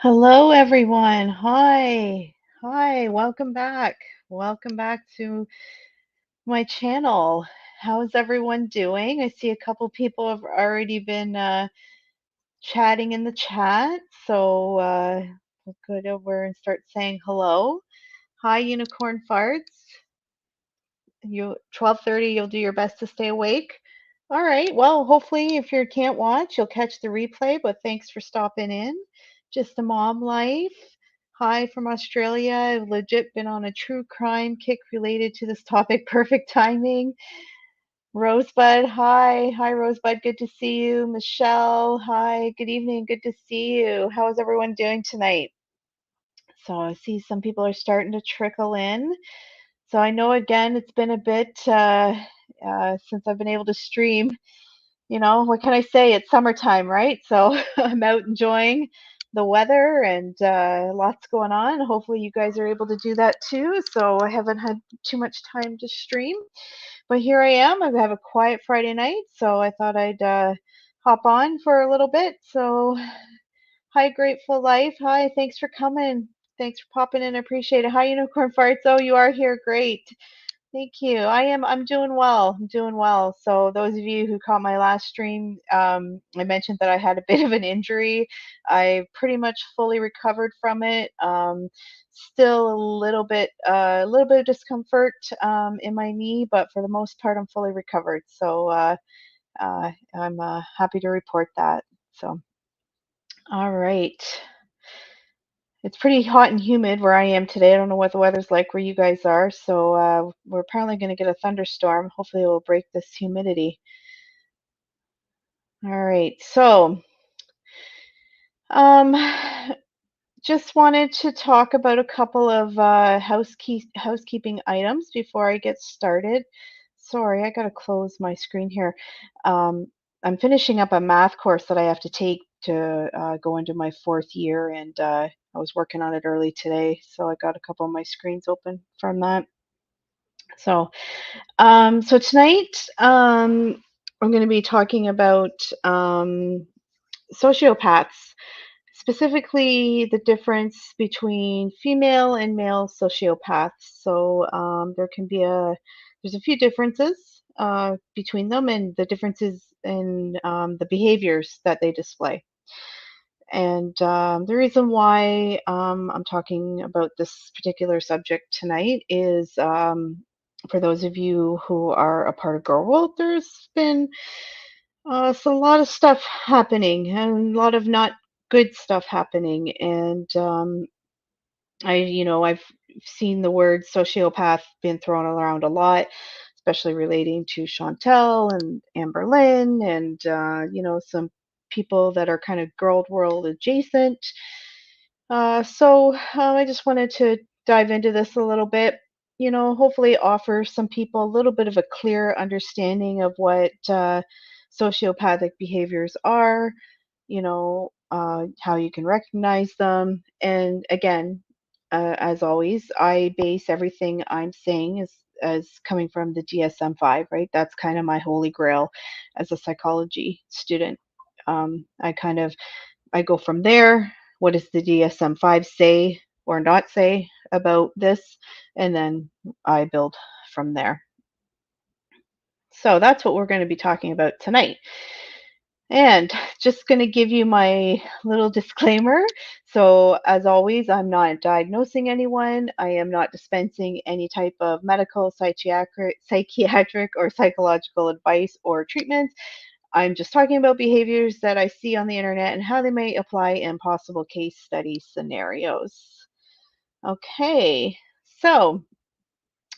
Hello, everyone. Hi. Hi. Welcome back. Welcome back to my channel. How is everyone doing? I see a couple people have already been chatting in the chat. So we'll go over and start saying hello. Hi, Unicorn Farts. You 12:30, you'll do your best to stay awake. All right. Well, hopefully if you can't watch, you'll catch the replay, but thanks for stopping in. Just a mom life. Hi from Australia. I've legit been on a true crime kick related to this topic. Perfect timing. Rosebud, hi. Hi, Rosebud. Good to see you. Michelle, hi. Good evening. Good to see you. How is everyone doing tonight? So I see some people are starting to trickle in. So I know again it's been a bit since I've been able to stream. You know, what can I say? It's summertime, right? So I'm out enjoying the weather and lots going on. Hopefully you guys are able to do that too. So I haven't had too much time to stream, but here I am. I have a quiet Friday night, so I thought I'd hop on for a little bit. So hi, Grateful Life. Hi, thanks for coming. Thanks for popping in. I appreciate it. Hi, Unicorn Farts. Oh, you are here. Great. Thank you. I'm doing well. I'm doing well. So those of you who caught my last stream, I mentioned that I had a bit of an injury. I pretty much fully recovered from it. Still a little bit of discomfort in my knee, but for the most part, I'm fully recovered. So I'm happy to report that. So, all right. It's pretty hot and humid where I am today. I don't know what the weather's like where you guys are. So we're apparently going to get a thunderstorm. Hopefully it will break this humidity. All right. So um, just wanted to talk about a couple of housekeeping items before I get started. Sorry, I got to close my screen here. Um, I'm finishing up a math course that I have to take to go into my fourth year, and I was working on it early today, so I got a couple of my screens open from that. So tonight I'm going to be talking about sociopaths, specifically the difference between female and male sociopaths. So there's a few differences between them, and the differences in the behaviors that they display. And the reason why I'm talking about this particular subject tonight is for those of you who are a part of Girl World, there's been a lot of stuff happening and a lot of not good stuff happening. And I've seen the word sociopath being thrown around a lot, especially relating to Chantel and Amber Lynn and, some people that are kind of girl world adjacent. I just wanted to dive into this a little bit, hopefully offer some people a little bit of a clear understanding of what sociopathic behaviors are, how you can recognize them. And again, as always, I base everything I'm saying as coming from the DSM-5, right? That's kind of my holy grail as a psychology student. I go from there. What does the DSM-5 say or not say about this? And then I build from there. So that's what we're going to be talking about tonight. And just going to give you my little disclaimer. So, as always, I'm not diagnosing anyone. I am not dispensing any type of medical, psychiatric or psychological advice or treatments. I'm just talking about behaviors that I see on the internet and how they may apply in possible case study scenarios. Okay, so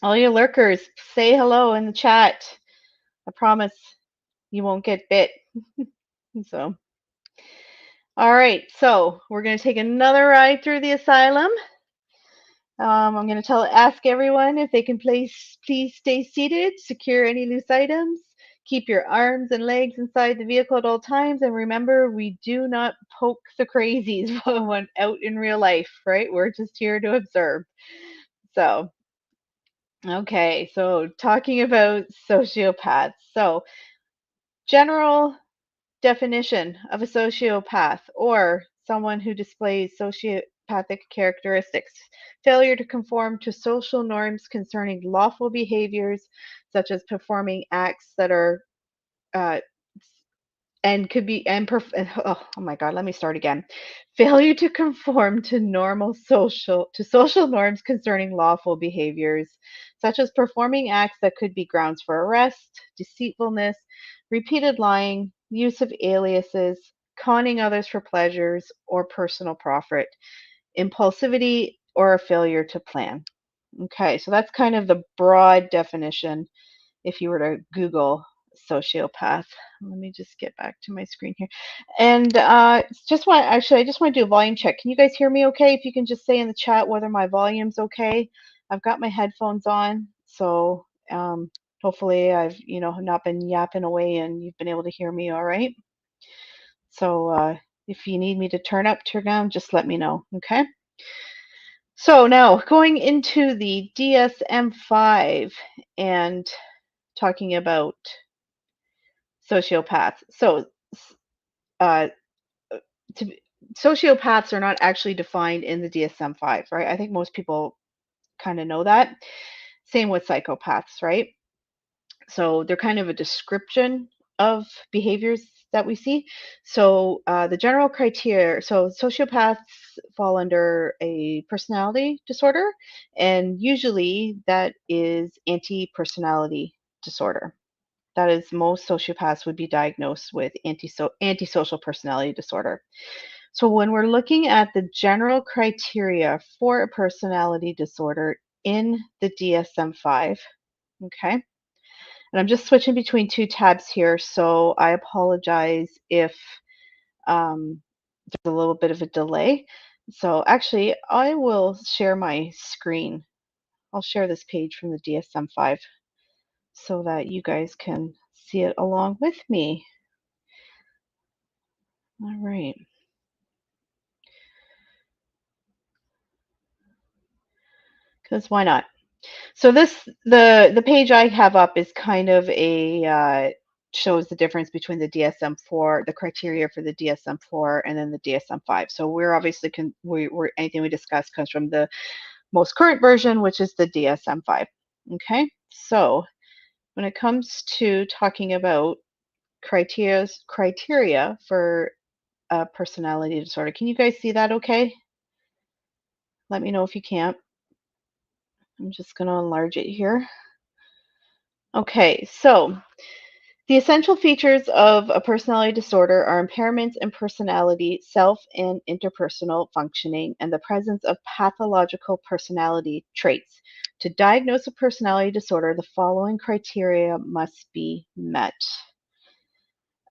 all you lurkers, say hello in the chat. I promise you won't get bit. So. All right, so we're going to take another ride through the asylum. I'm going to ask everyone if they can please stay seated, secure any loose items, keep your arms and legs inside the vehicle at all times, and remember, we do not poke the crazies when out in real life, right? We're just here to observe. So, okay, so talking about sociopaths. So, general definition of a sociopath or someone who displays sociopathic characteristics, failure to conform to social norms concerning lawful behaviors, such as performing acts that are uh, and could be oh my god, let me start again. Failure to conform to social norms concerning lawful behaviors, such as performing acts that could be grounds for arrest, deceitfulness, repeated lying, use of aliases, conning others for pleasures or personal profit, impulsivity, or a failure to plan. Okay, so that's kind of the broad definition if you were to Google sociopath. Let me just get back to my screen here. And I just want to do a volume check. Can you guys hear me okay? If you can just say in the chat whether my volume's okay. I've got my headphones on, so hopefully I've, not been yapping away and you've been able to hear me all right. So if you need me to turn up, turn down, just let me know, okay? So now going into the DSM-5 and talking about sociopaths. So, uh, to, sociopaths are not actually defined in the DSM-5, right? I think most people kind of know that. Same with psychopaths, right? So they're kind of a description of behaviors that we see. So the general criteria, so sociopaths fall under a personality disorder, and usually that is anti-personality disorder. That is, most sociopaths would be diagnosed with antisocial personality disorder. So when we're looking at the general criteria for a personality disorder in the DSM-5, okay, and I'm just switching between two tabs here, so I apologize if there's a little bit of a delay. So actually, I will share my screen. I'll share this page from the DSM-5 so that you guys can see it along with me. All right. Because why not? So the page I have up is kind of a shows the difference between the DSM-4, the criteria for the DSM-4, and then the DSM-5. So we're obviously we're anything we discuss comes from the most current version, which is the DSM-5. Okay, so when it comes to talking about criteria for a personality disorder, can you guys see that? Okay, let me know if you can't. I'm just going to enlarge it here. Okay, so the essential features of a personality disorder are impairments in personality, self and interpersonal functioning, and the presence of pathological personality traits. To diagnose a personality disorder, the following criteria must be met.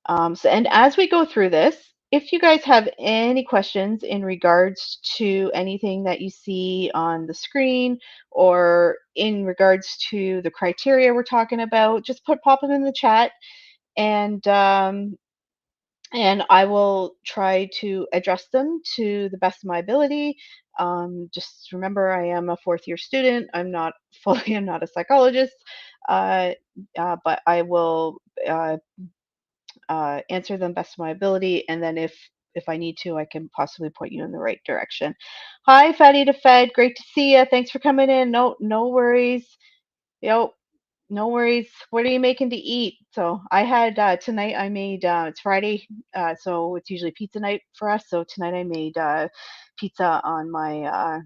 And as we go through this, if you guys have any questions in regards to anything that you see on the screen or in regards to the criteria we're talking about, just pop them in the chat, and I will try to address them to the best of my ability. Just remember, I am a fourth year student. I'm not a psychologist, uh, but I will answer them best of my ability, and then if I need to, I can possibly point you in the right direction. Hi, Fatty to Fed, great to see you. Thanks for coming in. No worries. Yo, no worries. What are you making to eat? So I had tonight. I made it's Friday, so it's usually pizza night for us. So tonight I made pizza on my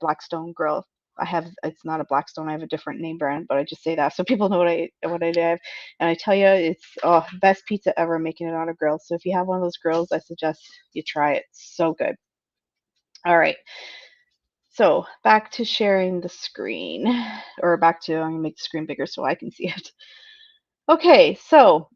Blackstone grill. It's not a Blackstone. I have a different name brand, but I just say that so people know what I have. And I tell you, it's best pizza ever, making it on a grill. So if you have one of those grills, I suggest you try it. So good. All right. So back to sharing the screen, or I'm gonna make the screen bigger so I can see it. Okay, so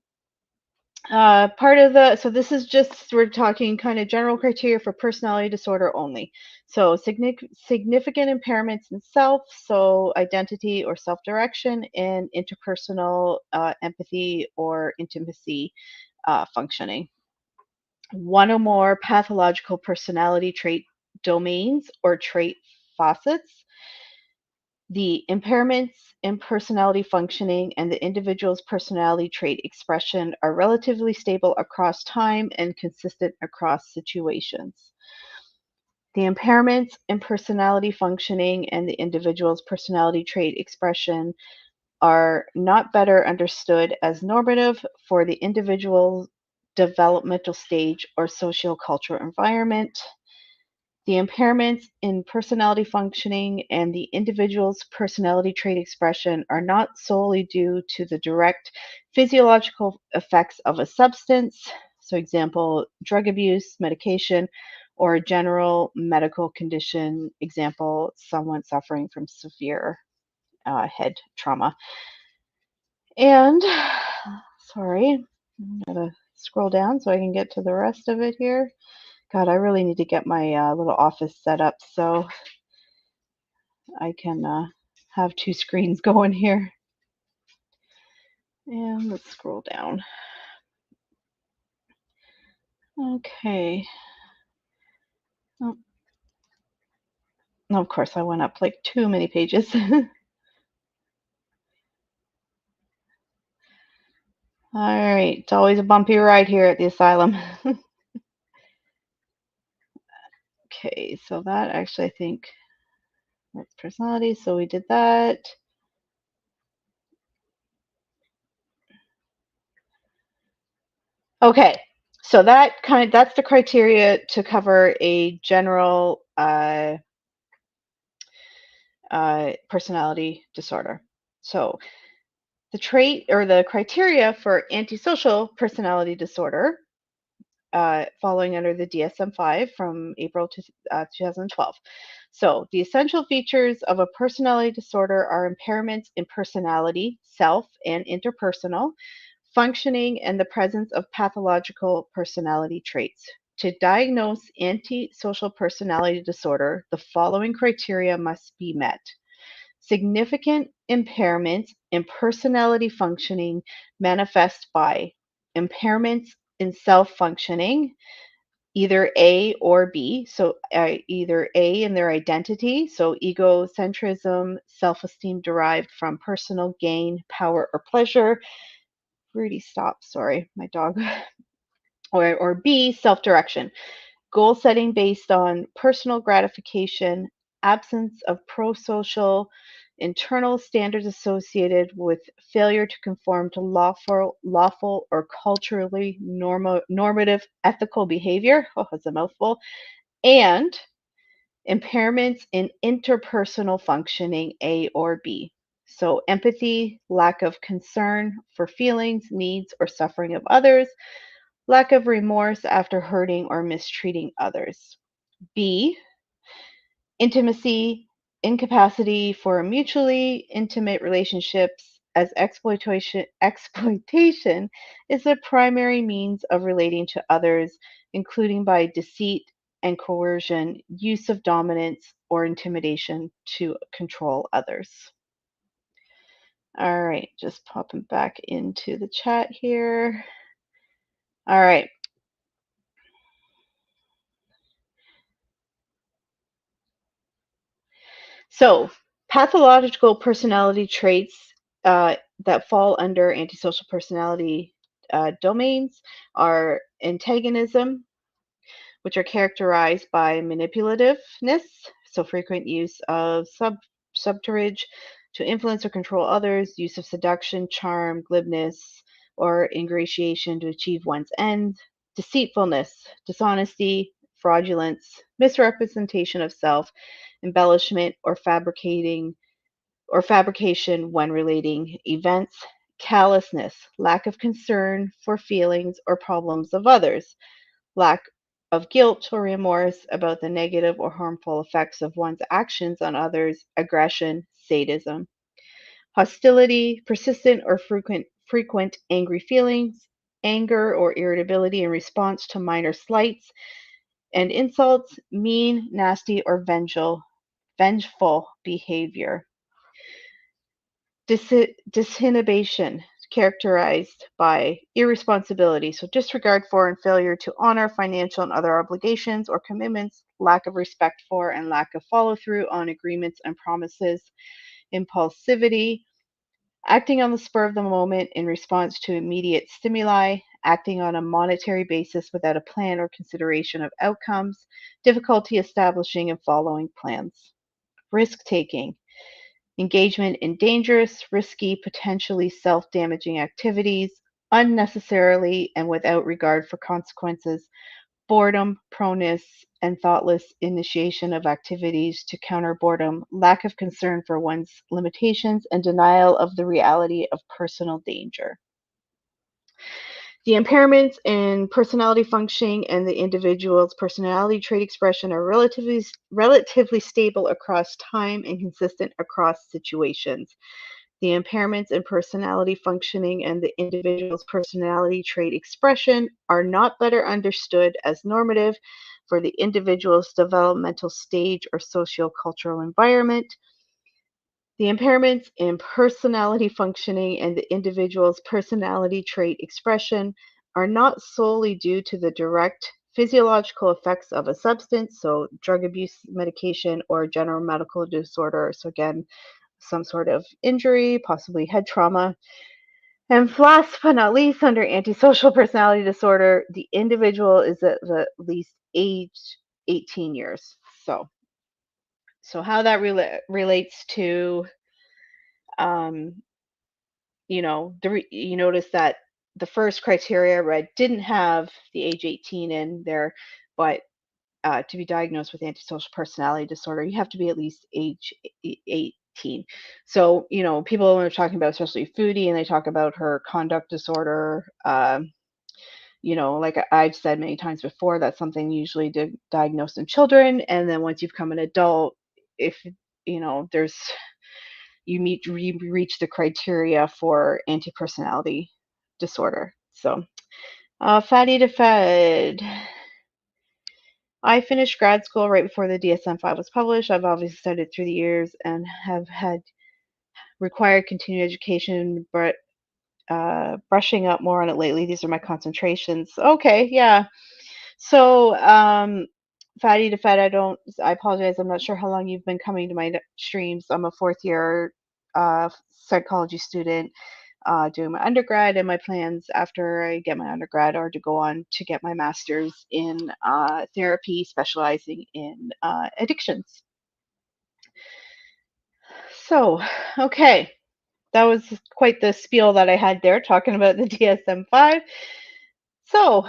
so this is just, we're talking kind of general criteria for personality disorder only. So significant impairments in self, so identity or self-direction, and interpersonal empathy or intimacy functioning. One or more pathological personality trait domains or trait facets. The impairments in personality functioning and the individual's personality trait expression are relatively stable across time and consistent across situations. The impairments in personality functioning and the individual's personality trait expression are not better understood as normative for the individual's developmental stage or sociocultural environment. The impairments in personality functioning and the individual's personality trait expression are not solely due to the direct physiological effects of a substance, so example, drug abuse, medication, or a general medical condition, example, someone suffering from severe head trauma. And, sorry, I'm going to scroll down so I can get to the rest of it here. God, I really need to get my little office set up so I can have two screens going here. And let's scroll down. Okay. Oh, no, of course, I went up like too many pages. All right. It's always a bumpy ride here at the asylum. Okay, so that actually, I think, that's personality. So we did that. Okay, so that's the criteria to cover a general personality disorder. So the trait or the criteria for antisocial personality disorder, following under the DSM-5 from April 2012. So the essential features of a personality disorder are impairments in personality, self, and interpersonal functioning, and the presence of pathological personality traits. To diagnose antisocial personality disorder, the following criteria must be met: significant impairments in personality functioning manifest by impairments in self functioning, either A or B. So, either A in their identity, so egocentrism, self esteem derived from personal gain, power, or pleasure. Rudy, stop. Sorry, my dog. Or B, self direction, goal setting based on personal gratification, absence of pro social internal standards associated with failure to conform to lawful or culturally normative ethical behavior. Oh, that's a mouthful. And impairments in interpersonal functioning, A or B. So, empathy, lack of concern for feelings, needs, or suffering of others, lack of remorse after hurting or mistreating others. B, intimacy, incapacity for mutually intimate relationships, as exploitation is the primary means of relating to others, including by deceit and coercion, use of dominance or intimidation to control others. All right, just popping back into the chat here. All right. So, pathological personality traits that fall under antisocial personality domains are antagonism, which are characterized by manipulativeness, so frequent use of subterfuge to influence or control others, use of seduction, charm, glibness, or ingratiation to achieve one's ends, deceitfulness, dishonesty, fraudulence, misrepresentation of self, embellishment, or fabrication when relating events, callousness, lack of concern for feelings or problems of others, lack of guilt or remorse about the negative or harmful effects of one's actions on others, aggression, sadism, hostility, persistent or frequent angry feelings, anger or irritability in response to minor slights and insults, mean, nasty, or vengeful behavior. Disinhibition, characterized by irresponsibility, so disregard for and failure to honor financial and other obligations or commitments, lack of respect for and lack of follow through on agreements and promises. impulsivity, acting on the spur of the moment in response to immediate stimuli, acting on a monetary basis without a plan or consideration of outcomes, difficulty establishing and following plans, risk taking, engagement in dangerous, risky, potentially self damaging activities, unnecessarily and without regard for consequences, boredom, proneness, and thoughtless initiation of activities to counter boredom, lack of concern for one's limitations, and denial of the reality of personal danger. The impairments in personality functioning and the individual's personality trait expression are relatively stable across time and consistent across situations. The impairments in personality functioning and the individual's personality trait expression are not better understood as normative for the individual's developmental stage or sociocultural environment. The impairments in personality functioning and the individual's personality trait expression are not solely due to the direct physiological effects of a substance, so drug abuse, medication, or general medical disorder. So, again, some sort of injury, possibly head trauma. And last but not least, under antisocial personality disorder, the individual is at the least age 18 years. So how that relates to, um, you notice that the first criteria I read didn't have the age 18 in there, but to be diagnosed with antisocial personality disorder, you have to be at least age 18. So, people when are talking about, especially Foodie, and they talk about her conduct disorder, like I've said many times before, that's something usually diagnosed in children. And then once you become an adult, if, there's, reach the criteria for anti-personality disorder. So, fatty to fed. I finished grad school right before the DSM-5 was published. I've obviously studied through the years and have had required continued education, but brushing up more on it lately. These are my concentrations. Okay, yeah. So, fatty to fat, I apologize. I'm not sure how long you've been coming to my streams. I'm a fourth year psychology student doing my undergrad, and my plans after I get my undergrad are to go on to get my master's in therapy, specializing in addictions. So, okay, that was quite the spiel that I had there talking about the DSM-5. So,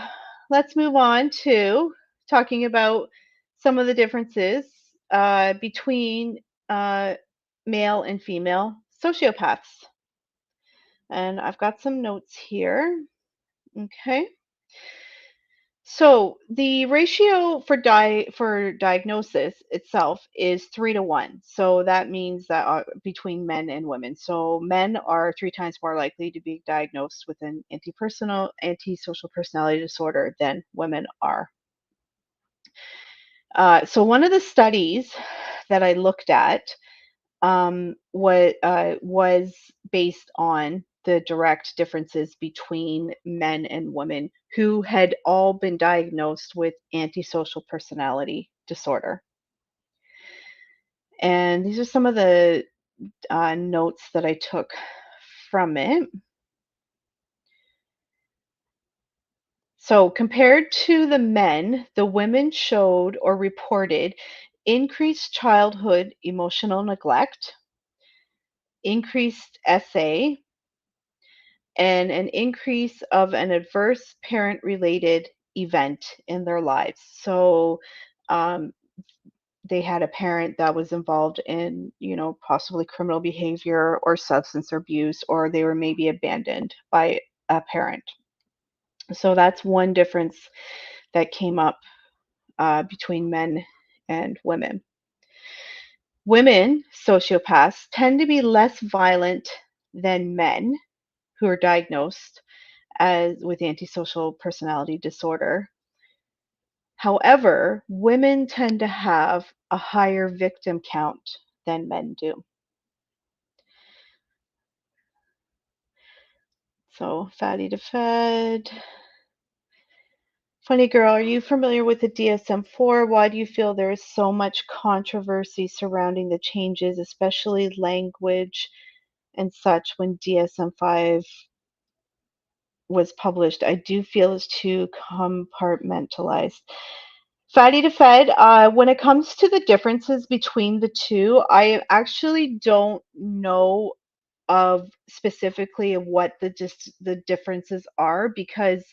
let's move on to talking about some of the differences between uh, male and female sociopaths. And I've got some notes here. Okay. So the ratio for diagnosis itself is 3 to 1. So that means that between men and women. So men are 3 times more likely to be diagnosed with an antisocial personality disorder than women are. So one of the studies that I looked at was based on the direct differences between men and women who had all been diagnosed with antisocial personality disorder. And these are some of the notes that I took from it. So, compared to the men, the women showed or reported increased childhood emotional neglect, increased SA, and an increase of an adverse parent related event in their lives. So um, they had a parent that was involved in, possibly criminal behavior or substance abuse, or they were maybe abandoned by a parent. So that's one difference that came up between men and women. Women sociopaths tend to be less violent than men who are diagnosed as with antisocial personality disorder. However, women tend to have a higher victim count than men do. So fatty to fed. Funny girl, are you familiar with the DSM-4? Why do you feel there is so much controversy surrounding the changes, especially language and such, when DSM-5 was published? I do feel it's too compartmentalized. Fatty to Fed, when it comes to the differences between the two, I actually don't know of specifically of what the differences are, because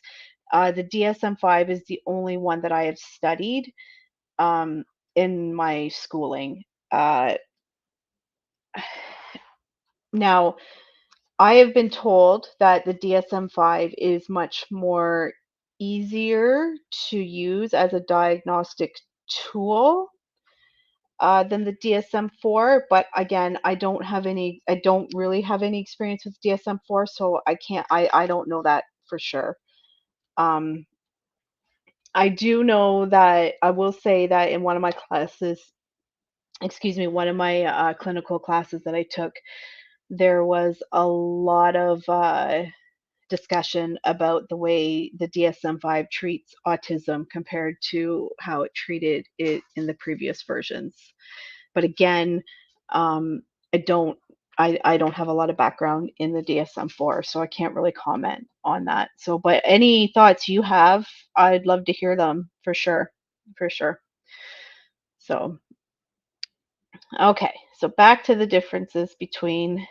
the DSM-5 is the only one that I have studied um, in my schooling. Uh, Now, I have been told that the DSM-5 is much more easier to use as a diagnostic tool than the DSM-4. But again, I don't really have any experience with DSM-4, so I don't know that for sure. Um, I do know that I will say that in one of my classes, excuse me, one of my clinical classes that I took, there was a lot of discussion about the way the DSM-5 treats autism compared to how it treated it in the previous versions. But again, um, I don't I don't have a lot of background in the DSM-4, so I can't really comment on that. So, but any thoughts you have, I'd love to hear them for sure, for sure. So, okay, so back to the differences between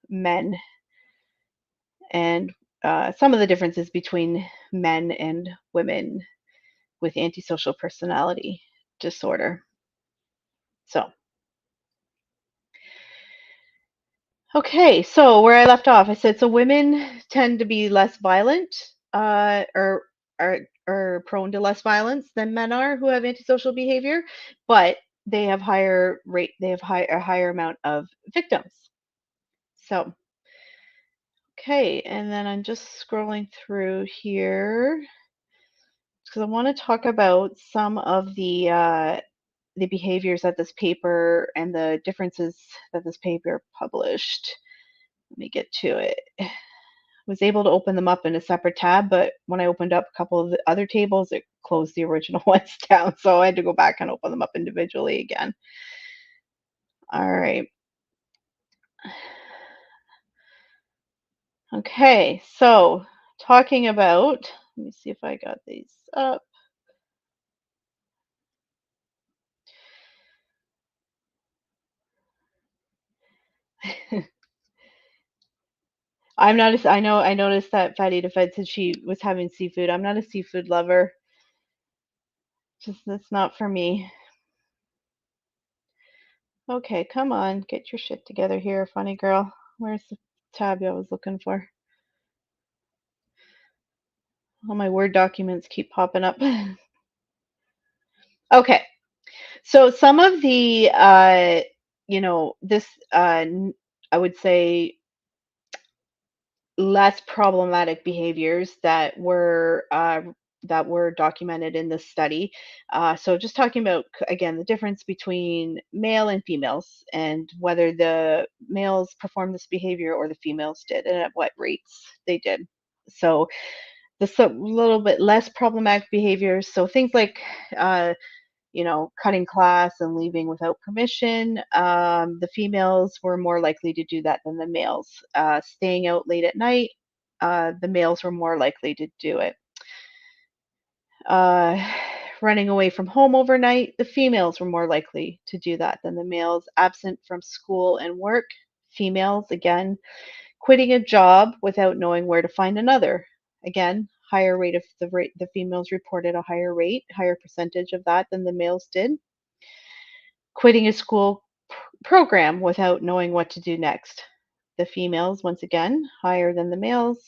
men and some of the differences between men and women with antisocial personality disorder. So, okay, so where I left off, I said so women tend to be less violent, or are prone to less violence than men are who have antisocial behavior, but they have a higher amount of victims. So, okay, and then I'm just scrolling through here because I want to talk about some of the behaviors that this paper and the differences that this paper published. Let me get to it. Was able to open them up in a separate tab, but when I opened up a couple of the other tables, it closed the original ones down. So I had to go back and open them up individually again. All right. Okay, so talking about, let me see if I got these up. I'm not a, I know I noticed that Fatty Defed said she was having seafood. I'm not a seafood lover. Just that's not for me. Okay, come on, get your shit together here, funny girl. Where's the tab I was looking for? All my Word documents keep popping up. Okay, so some of the, this, I would say, less problematic behaviors that were documented in this study. So just talking about again the difference between male and females, and whether the males performed this behavior or the females did, and at what rates they did. So the little bit less problematic behaviors. So things like cutting class and leaving without permission. The females were more likely to do that than the males. Staying out late at night, the males were more likely to do it. Uh, Running away from home overnight, the females were more likely to do that than the males. Absent from school and work, females again. Quitting a job without knowing where to find another, again, higher rate of the females reported a higher percentage of that than the males did. Quitting a school program without knowing what to do next. The females, once again, higher than the males.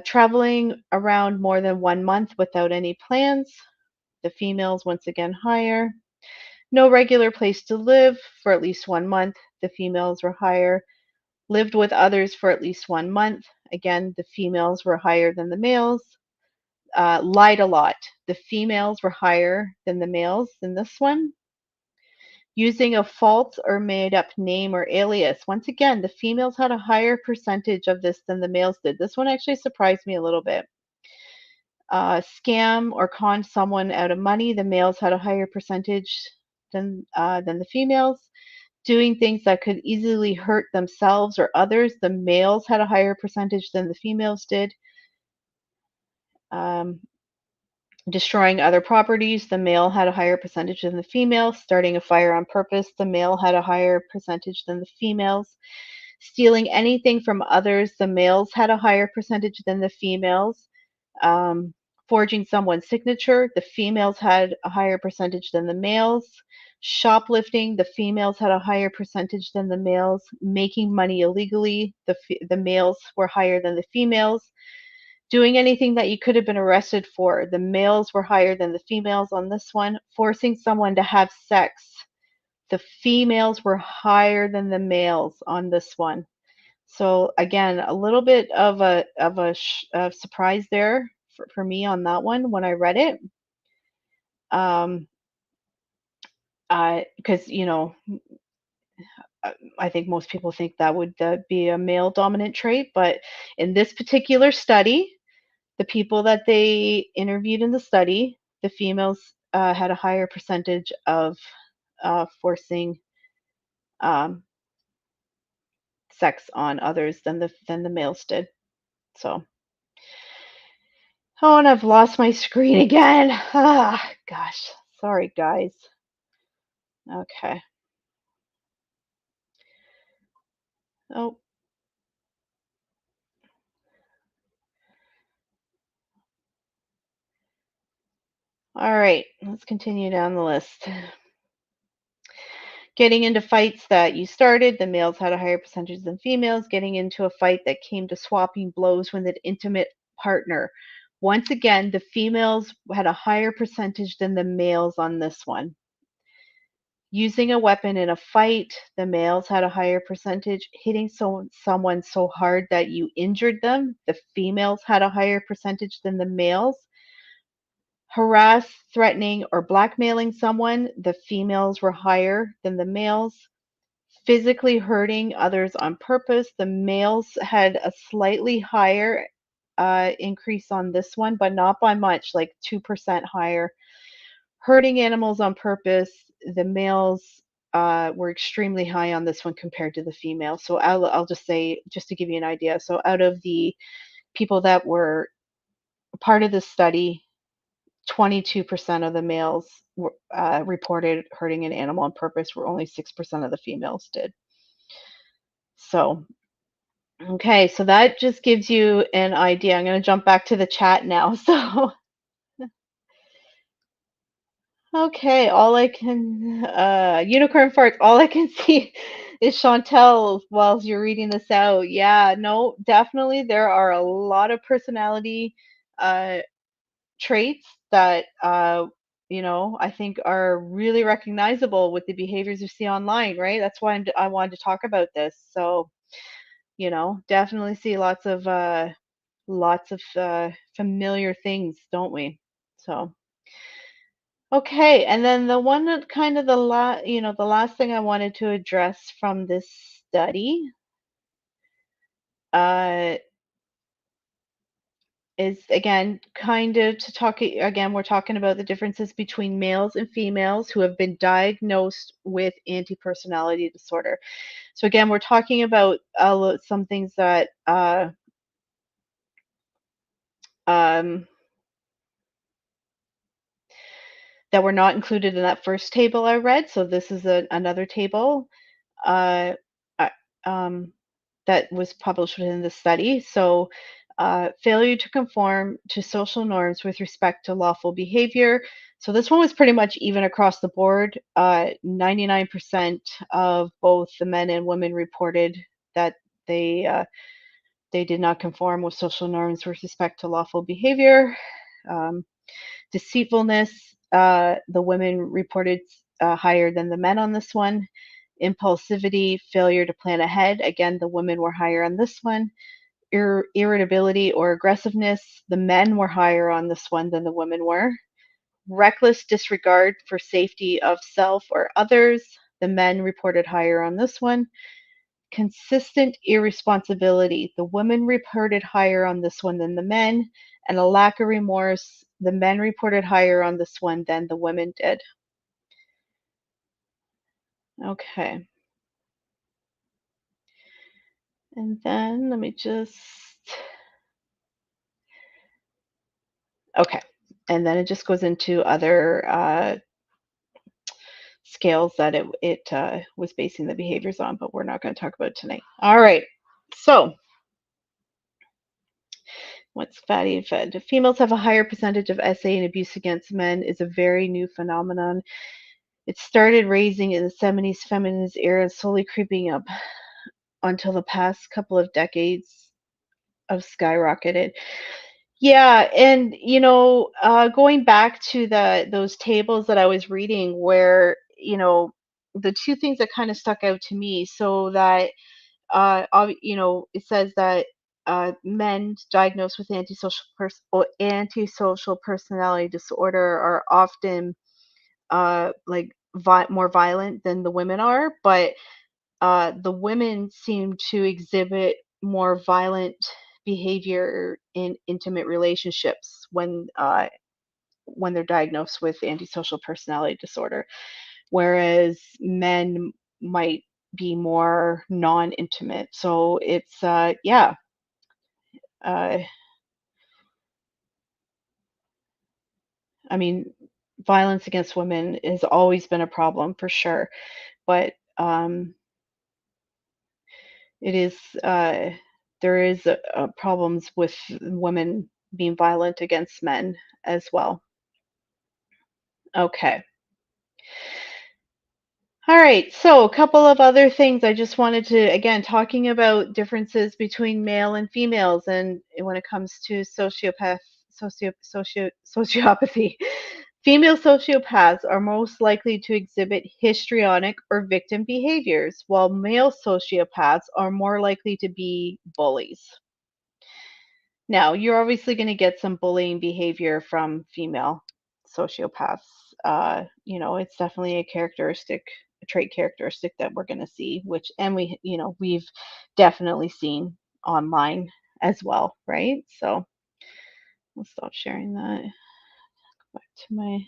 Traveling around more than 1 month without any plans. The females, once again, higher. No regular place to live for at least 1 month. The females were higher. Lived with others for at least 1 month. Again, the females were higher than the males. Lied a lot. The females were higher than the males in this one. Using a false or made up name or alias. Once again, the females had a higher percentage of this than the males did. This one actually surprised me a little bit. scam or con someone out of money, the males had a higher percentage than the females. Doing things that could easily hurt themselves or others, the males had a higher percentage than the females did. Um, Destroying other properties, the male had a higher percentage than the female. Starting a fire on purpose, the male had a higher percentage than the females. Stealing anything from others, the males had a higher percentage than the females. Um, Forging someone's signature, the females had a higher percentage than the males. Shoplifting, the females had a higher percentage than the males. Making money illegally, the males were higher than the females. Doing anything that you could have been arrested for, the males were higher than the females on this one. Forcing someone to have sex, the females were higher than the males on this one. So again, a little bit of surprise there for me on that one when I read it. Um, because I think most people think that would be a male dominant trait, but in this particular study, the people that they interviewed in the study, the females had a higher percentage of forcing um, sex on others than the males did. So, oh, and I've lost my screen again. Ah, gosh, sorry guys. Okay. Oh, all right. Let's continue down the list. Getting into fights that you started, the males had a higher percentage than females. Getting into a fight that came to swapping blows with an intimate partner. Once again, the females had a higher percentage than the males on this one. Using a weapon in a fight, the males had a higher percentage. Hitting someone so hard that you injured them, the females had a higher percentage than the males. Harass, threatening, or blackmailing someone, the females were higher than the males. Physically hurting others on purpose, the males had a slightly higher increase on this one, but not by much, like 2% higher. Hurting animals on purpose, the males were extremely high on this one compared to the females. So I'll just say, just to give you an idea. So out of the people that were part of this study, 22% of the males reported hurting an animal on purpose, where only 6% of the females did. So, okay, so that just gives you an idea. I'm going to jump back to the chat now. So, okay, all I can, unicorn farts, all I can see is Chantel while you're reading this out. Yeah, no, definitely there are a lot of personality uh, traits that, I think are really recognizable with the behaviors you see online, right? That's why I wanted to talk about this. So, definitely see lots of familiar things, don't we? So, okay, and then the one that kind of the last thing I wanted to address from this study uh, is again kind of to talk again. We're talking about the differences between males and females who have been diagnosed with anti-personality disorder. So again, we're talking about some things um, that were not included in that first table I read. So this is another table uh, uh, um, that was published within the study. So failure to conform to social norms with respect to lawful behavior. So this one was pretty much even across the board. 99% of both the men and women reported that they did not conform with social norms with respect to lawful behavior. Um, Deceitfulness, the women reported higher than the men on this one. Impulsivity, failure to plan ahead, again, the women were higher on this one. Irritability or aggressiveness, the men were higher on this one than the women were. Reckless disregard for safety of self or others, the men reported higher on this one. Consistent irresponsibility, the women reported higher on this one than the men. and a lack of remorse. The men reported higher on this one than the women did. Okay. And then let me just, okay. And then it just goes into other scales that it was basing the behaviors on, but we're not going to talk about it tonight. All right. So, what's fatty and fed? Females have a higher percentage of SA and abuse against men is a very new phenomenon. It started raising in the 70s feminist era, slowly creeping up until the past couple of decades of skyrocketed. Yeah, and going back to those tables that I was reading where, the two things that kind of stuck out to me, so that it says that men diagnosed with antisocial personality disorder are often like more violent than the women are, but the women seem to exhibit more violent behavior in intimate relationships when they're diagnosed with antisocial personality disorder, whereas men might be more non-intimate. So it's yeah, uh, I mean, violence against women has always been a problem for sure, but it is there is problems with women being violent against men as well. Okay. All right. So a couple of other things I just wanted to, again, talking about differences between male and females and when it comes to sociopathy. Female sociopaths are most likely to exhibit histrionic or victim behaviors, while male sociopaths are more likely to be bullies. Now, you're obviously going to get some bullying behavior from female sociopaths. It's definitely a trait characteristic that we're going to see, which, and we've definitely seen online as well, right? So I'll stop sharing that. Back to my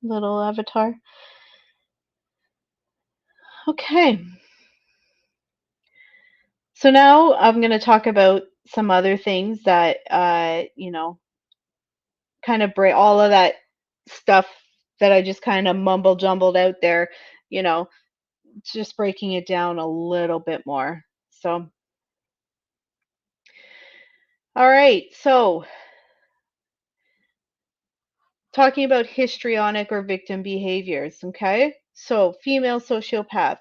little avatar. Okay. So now I'm going to talk about some other things that, kind of break all of that stuff that I just kind of mumble jumbled out there, you know, just breaking it down a little bit more. So, all right. So, talking about histrionic or victim behaviors. Okay. So, female sociopaths.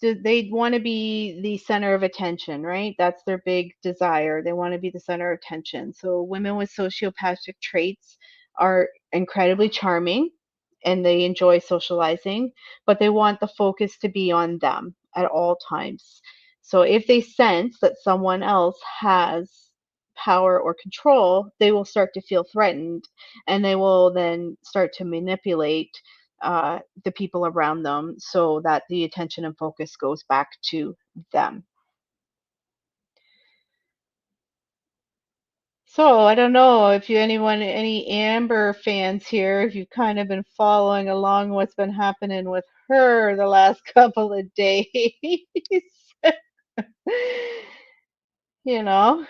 They want to be the center of attention, right? That's their big desire. They want to be the center of attention. So women with sociopathic traits are incredibly charming and they enjoy socializing, but they want the focus to be on them at all times. So if they sense that someone else has power or control, they will start to feel threatened and they will then start to manipulate the people around them so that the attention and focus goes back to them. So I don't know if any Amber fans here, if you've kind of been following along what's been happening with her the last couple of days. you know,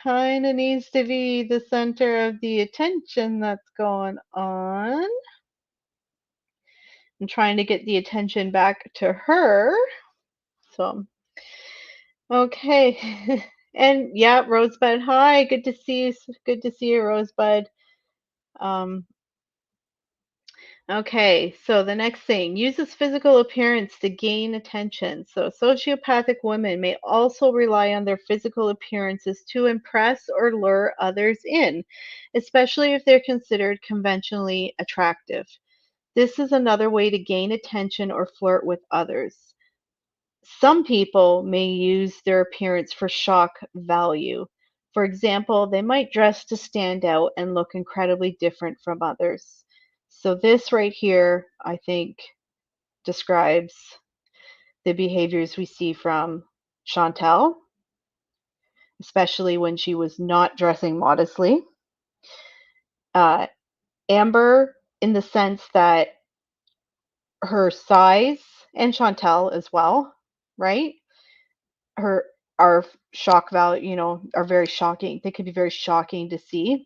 Kind of needs to be the center of the attention that's going on. I'm trying to get the attention back to her. So okay. And yeah, Rosebud, hi. Good to see you. Good to see you, Rosebud. Um, okay, so the next thing, uses physical appearance to gain attention. So sociopathic women may also rely on their physical appearances to impress or lure others in, especially if they're considered conventionally attractive. This is another way to gain attention or flirt with others. Some people may use their appearance for shock value. For example, they might dress to stand out and look incredibly different from others. So, this right here, I think, describes the behaviors we see from Chantel especially when she was not dressing modestly. Uh, Amber, in the sense that her size, and Chantel as well, right? Her are shock value, are very shocking. They could be very shocking to see.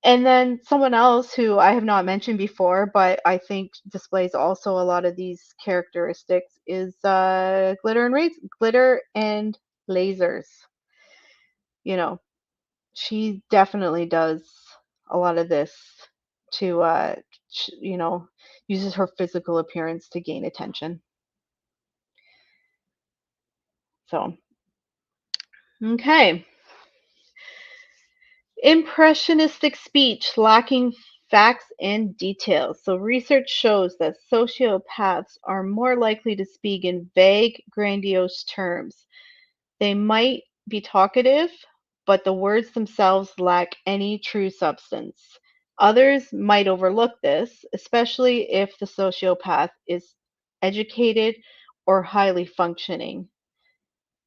And then someone else who I have not mentioned before, but I think displays also a lot of these characteristics is glitter and lasers. You know, she definitely does a lot of this to, sh uses her physical appearance to gain attention. So, okay. Impressionistic speech lacking facts and details. So, research shows that sociopaths are more likely to speak in vague, grandiose terms. They might be talkative, but the words themselves lack any true substance. Others might overlook this, especially if the sociopath is educated or highly functioning,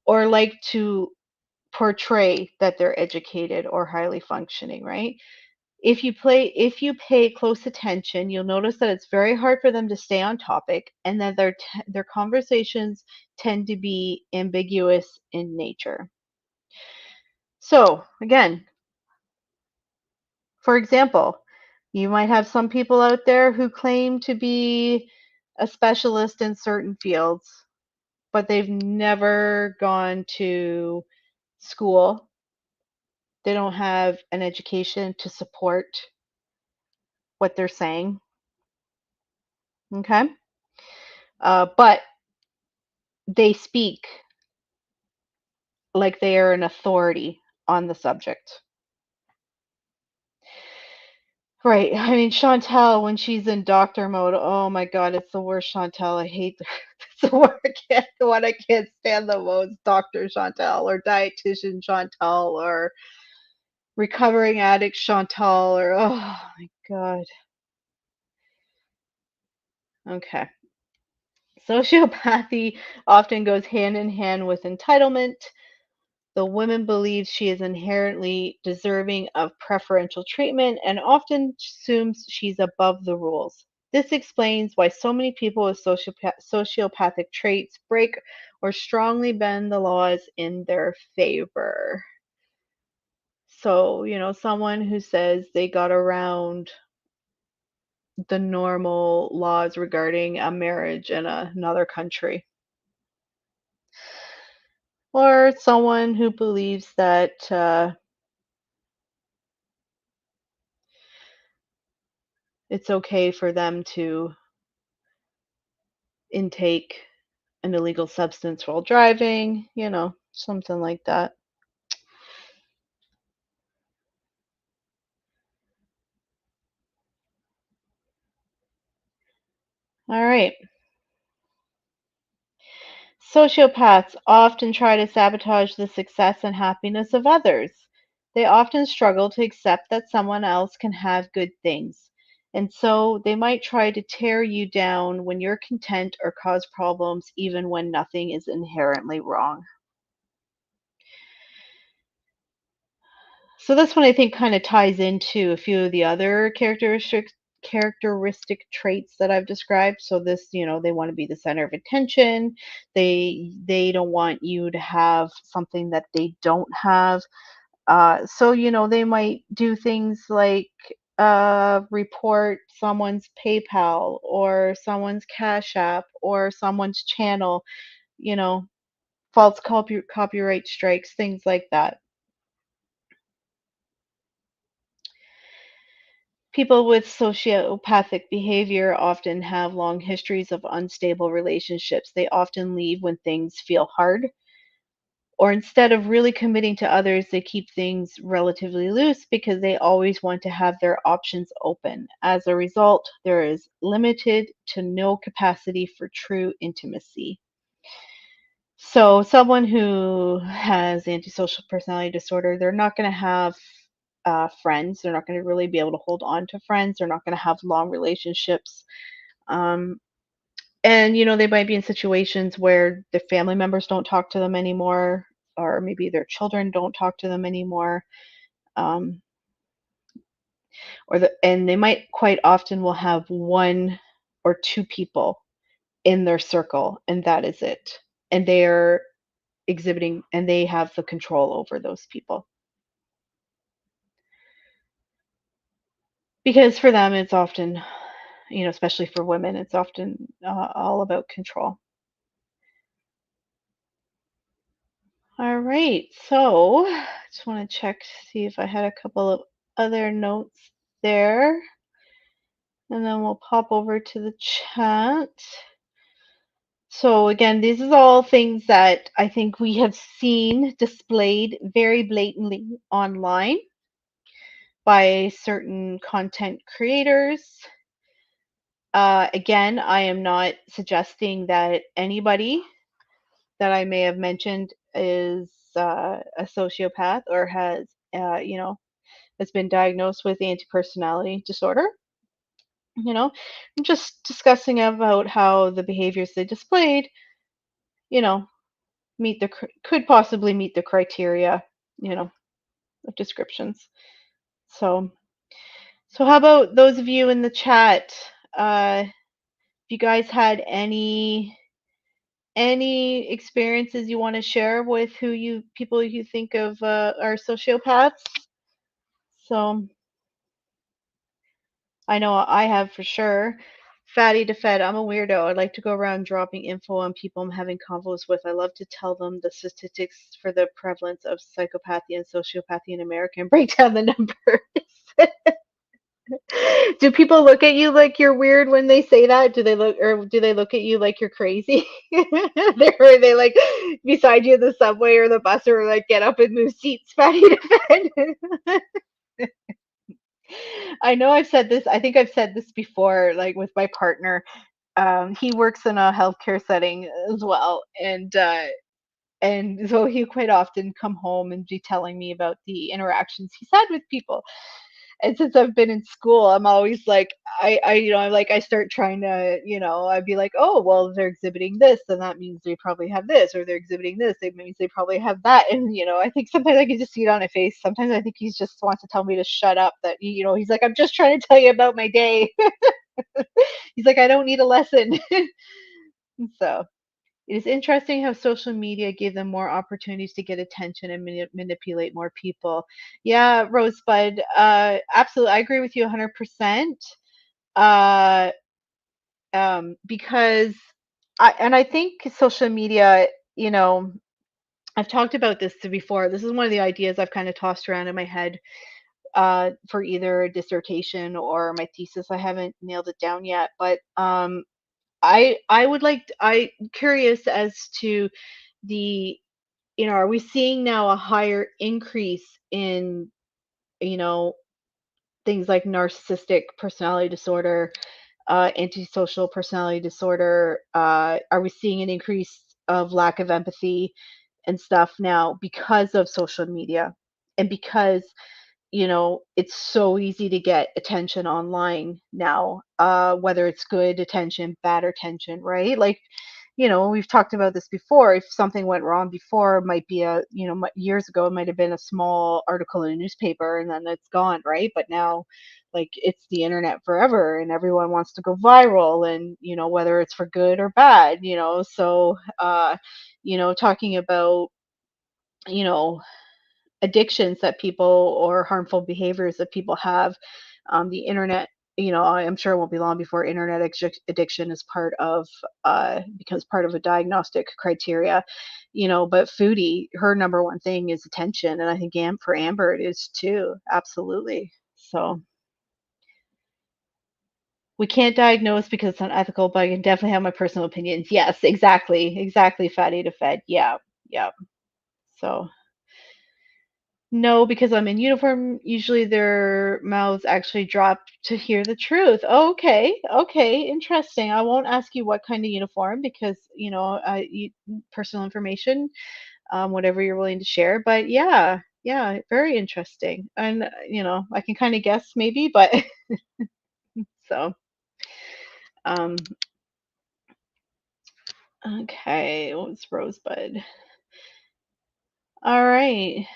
or like to portray that they're educated or highly functioning, right? If you pay close attention, you'll notice that it's very hard for them to stay on topic, and that their conversations tend to be ambiguous in nature. So, again, for example, you might have some people out there who claim to be a specialist in certain fields, but they've never gone to school. They don't have an education to support what they're saying. Okay. But they speak like they are an authority on the subject. Right. I mean, Chantel, when she's in doctor mode, oh my God, it's the worst Chantel. I hate it's the one the one I can't stand the most, Dr. Chantel or dietitian Chantel or recovering addict Chantal or oh my God. Okay. Sociopathy often goes hand in hand with entitlement. The woman believes she is inherently deserving of preferential treatment and often assumes she's above the rules. This explains why so many people with sociopathic traits break or strongly bend the laws in their favor. So, someone who says they got around the normal laws regarding a marriage in another country, or someone who believes that it's okay for them to intake an illegal substance while driving, something like that. All right. Sociopaths often try to sabotage the success and happiness of others. They often struggle to accept that someone else can have good things. And so they might try to tear you down when you're content or cause problems even when nothing is inherently wrong. So this one I think kind of ties into a few of the other characteristic traits that I've described. So this, they want to be the center of attention. They don't want you to have something that they don't have. So they might do things like report someone's PayPal or someone's Cash App or someone's channel, you know, false copyright strikes, things like that. People with sociopathic behavior often have long histories of unstable relationships. They often leave when things feel hard, or instead of really committing to others, they keep things relatively loose because they always want to have their options open. As a result, there is limited to no capacity for true intimacy. So, someone who has antisocial personality disorder, they're not going to have friends. They're not going to really be able to hold on to friends. They're not going to have long relationships. Um, and, they might be in situations where their family members don't talk to them anymore. or maybe their children don't talk to them anymore. Um, and they might quite often will have one or two people in their circle, and that is it. And they are exhibiting, and they have the control over those people. Because for them, it's often, especially for women, it's often all about control. All right, so just want to check to see if I had a couple of other notes there, and then we'll pop over to the chat. So again, this is all things that I think we have seen displayed very blatantly online by certain content creators. Again, I am not suggesting that anybody that I may have mentioned is a sociopath or has been diagnosed with anti-personality disorder. I'm just discussing about how the behaviors they displayed, you know, could possibly meet the criteria, you know, of descriptions. So, so how about those of you in the chat? If you guys had any experiences you want to share with people you think of are sociopaths? So I know I have for sure. Fatty to Fed, I'm a weirdo. I like to go around dropping info on people I'm having convos with. I love to tell them the statistics for the prevalence of psychopathy and sociopathy in America and break down the numbers. Do people look at you like you're weird when they say that? Do they look at you like you're crazy? Are they like beside you in the subway or the bus, or like get up and move seats, Fatty to Fed? I know I've said this. I think I've said this before, like with my partner. He works in a healthcare setting as well, and so he quite often come home and be telling me about the interactions he's had with people. And since I've been in school, I'm always like, I start trying to, I'd be like, oh, well, they're exhibiting this, and that means they probably have this, or they're exhibiting this, it means they probably have that. And, I think sometimes I can just see it on his face. Sometimes I think he just wants to tell me to shut up, that, he's like, I'm just trying to tell you about my day. He's like, I don't need a lesson. So it is interesting how social media gave them more opportunities to get attention and manipulate more people. Yeah, Rosebud, absolutely. I agree with you 100%. Uh, because I think social media, you know, I've talked about this before. This is one of the ideas I've kind of tossed around in my head for either a dissertation or my thesis. I haven't nailed it down yet, but I'm curious as to the are we seeing now a higher increase in, you know, things like narcissistic personality disorder, antisocial personality disorder? Are we seeing an increase of lack of empathy and stuff now because of social media? And because, it's so easy to get attention online now, whether it's good attention, bad attention, right? Like, we've talked about this before. If something went wrong before, it might be years ago, it might have been a small article in a newspaper and then it's gone, right? But now, like, it's the internet forever and everyone wants to go viral, and, whether it's for good or bad, so, talking about, you know, addictions that people or harmful behaviors that people have, the internet, I'm sure it won't be long before internet addiction is becomes part of a diagnostic criteria. But Foodie, her number one thing is attention, and I think for Amber it is too, absolutely. So we can't diagnose because it's unethical, but I can definitely have my personal opinions. Yes, exactly, Fatty to Fed. Yeah, yeah. So no, because I'm in uniform, usually their mouths actually drop to hear the truth. Oh, okay, okay, interesting. I won't ask you what kind of uniform because, personal information, whatever you're willing to share. But yeah, yeah, very interesting. And, I can kind of guess maybe, but so, um, okay, what's Rosebud? All right.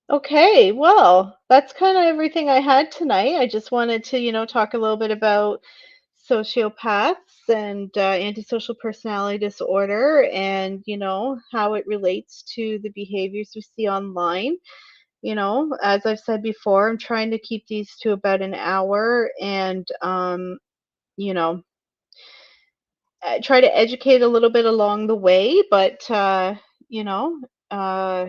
Okay, well, that's kind of everything I had tonight. I just wanted to, talk a little bit about sociopaths and antisocial personality disorder and, how it relates to the behaviors we see online. As I've said before, I'm trying to keep these to about an hour and, you know, I try to educate a little bit along the way, but, you know, uh,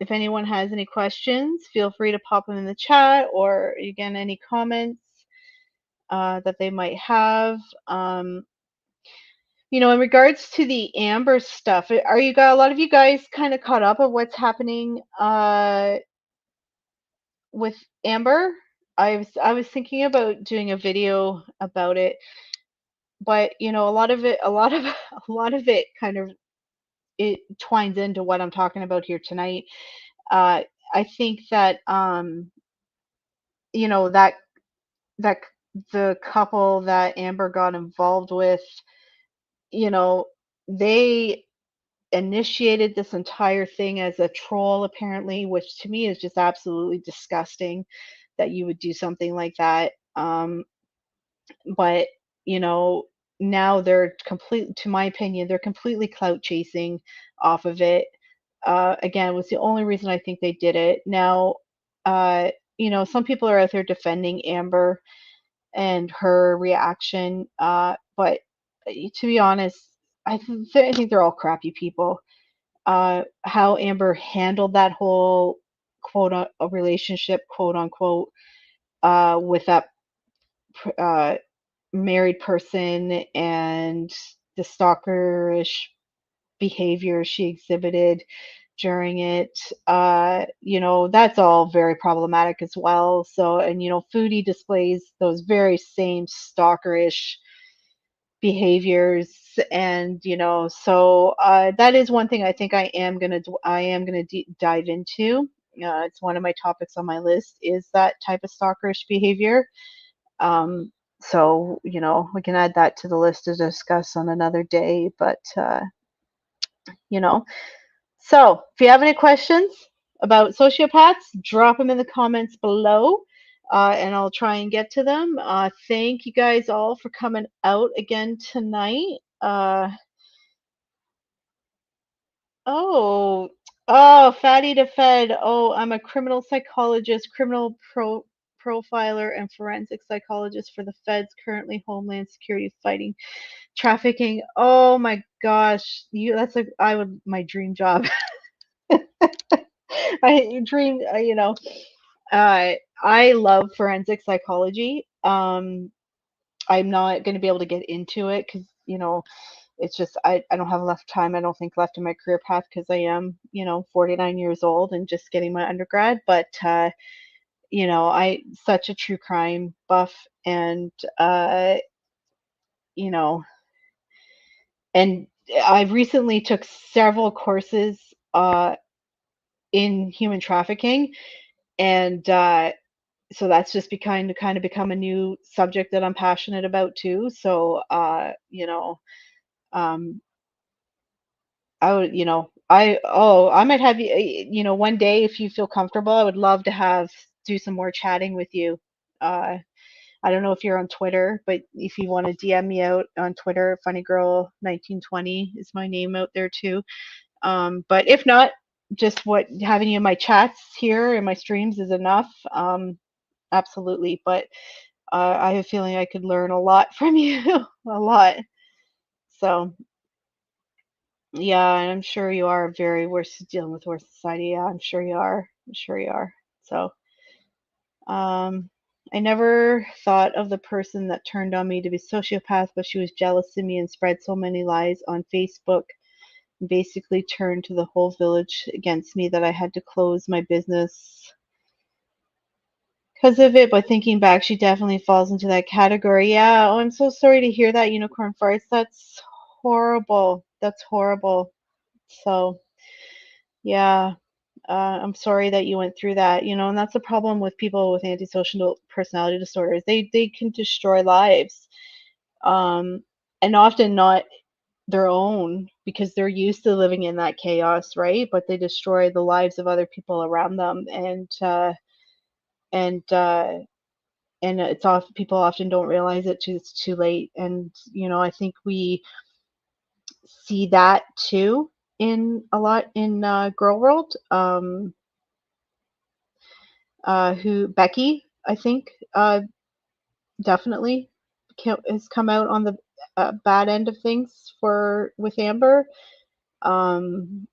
if anyone has any questions, feel free to pop them in the chat or again, any comments that they might have. Um, in regards to the Amber stuff, are you got a lot of you guys kind of caught up of what's happening with Amber? I was thinking about doing a video about it, but a lot of it, a lot of a lot of it kind of it twines into what I'm talking about here tonight. Uh, I think that you know that that the couple that Amber got involved with, you know, they initiated this entire thing as a troll, apparently, which to me is just absolutely disgusting that you would do something like that. But, you know, now they're complete, to my opinion, they're completely clout chasing off of it. Again, was the only reason I think they did it. Now, uh, some people are out there defending Amber and her reaction. But to be honest, I think they're all crappy people. How Amber handled that whole a relationship, quote unquote, with that uh, married person and the stalkerish behavior she exhibited during it, that's all very problematic as well. So, and Foodie displays those very same stalkerish behaviors, and that is one thing I think I am gonna dive into. It's one of my topics on my list is that type of stalkerish behavior. So, we can add that to the list to discuss on another day. But, you know, so if you have any questions about sociopaths, drop them in the comments below, and I'll try and get to them. Thank you guys all for coming out again tonight. Oh, Fatty the Fed. Oh, I'm a criminal psychologist, profiler, and forensic psychologist for the feds, currently Homeland Security fighting trafficking. Oh my gosh, that's like I would my dream job. I dream, I love forensic psychology. I'm not going to be able to get into it because, it's just I don't have enough time, I don't think, left in my career path because I am, 49 years old and just getting my undergrad. But I such a true crime buff, and you know, and I've recently took several courses in human trafficking, and so that's just kind of become a new subject that I'm passionate about too. So um, I would, I might have you, one day if you feel comfortable, I would love to do some more chatting with you. Uh, I don't know if you're on Twitter, but if you want to DM me out on Twitter, Funny Girl 1920 is my name out there too. But if not, just having you in my chats here and my streams is enough. Absolutely. But I have a feeling I could learn a lot from you, a lot. So yeah, and I'm sure you are very worse dealing with worse society. Yeah, I'm sure you are. I'm sure you are. So, um, I never thought of the person that turned on me to be sociopath, but she was jealous of me and spread so many lies on Facebook. Basically turned to the whole village against me that I had to close my business because of it. But thinking back, she definitely falls into that category. Yeah. Oh, I'm so sorry to hear that, Unicorn Farts. That's horrible. That's horrible. So, yeah. I'm sorry that you went through that, and that's the problem with people with antisocial personality disorders. They can destroy lives, um, and often not. their own because they're used to living in that chaos, right? But they destroy the lives of other people around them, and and it's often people often don't realize it till it's too late. And I think we see that too in a lot in Girl World. Who Becky, I think, definitely has come out on the bad end of things for with Amber. Um,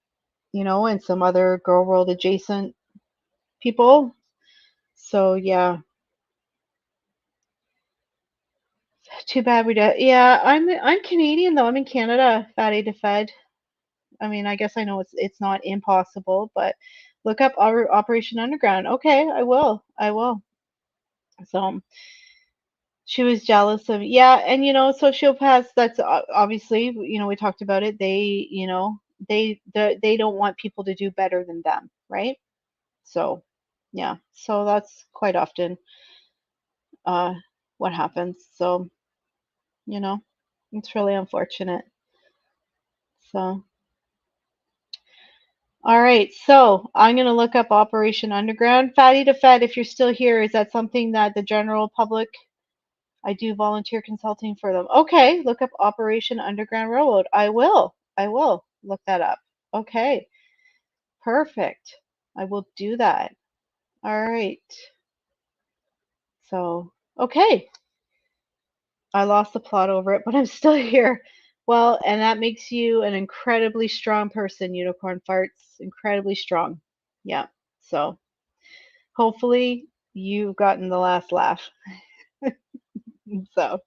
and some other Girl World adjacent people. So yeah, too bad we do. Yeah, I'm Canadian though. I'm in Canada, fatty to fed. I mean, I guess I know it's not impossible, but look up Operation Underground. Okay, I will. I will. So she was jealous of, yeah, and sociopaths. That's obviously, we talked about it. They don't want people to do better than them, right? So yeah, so that's quite often uh what happens. So you know, it's really unfortunate. So. All right, so I'm going to look up Operation Underground. Fatty to Fed, if you're still here, is that something that the general public, I do volunteer consulting for them. Okay, look up Operation Underground Railroad. I will. I will look that up. Okay, perfect. I will do that. All right. So, okay. I lost the plot over it, but I'm still here. Well, and that makes you an incredibly strong person, Unicorn Farts. Incredibly strong. Yeah. So, hopefully, you've gotten the last laugh. So,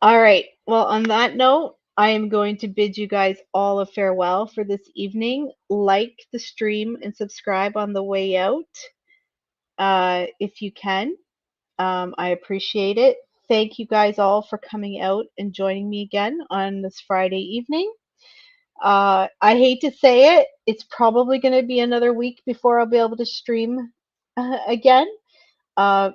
all right. Well, on that note, I am going to bid you guys all a farewell for this evening. Like the stream and subscribe on the way out, if you can. I appreciate it. Thank you guys all for coming out and joining me again on this Friday evening. I hate to say it, it's probably going to be another week before I'll be able to stream again. Uh,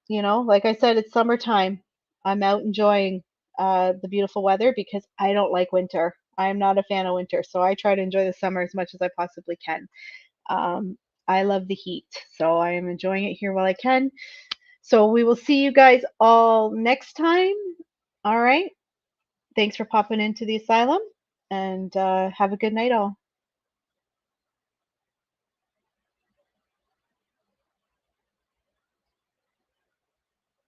like I said, it's summertime. I'm out enjoying the beautiful weather because I don't like winter. I am not a fan of winter, so I try to enjoy the summer as much as I possibly can. Um, I love the heat, so I am enjoying it here while I can. So we will see you guys all next time. All right. Thanks for popping into the asylum, and have a good night, all.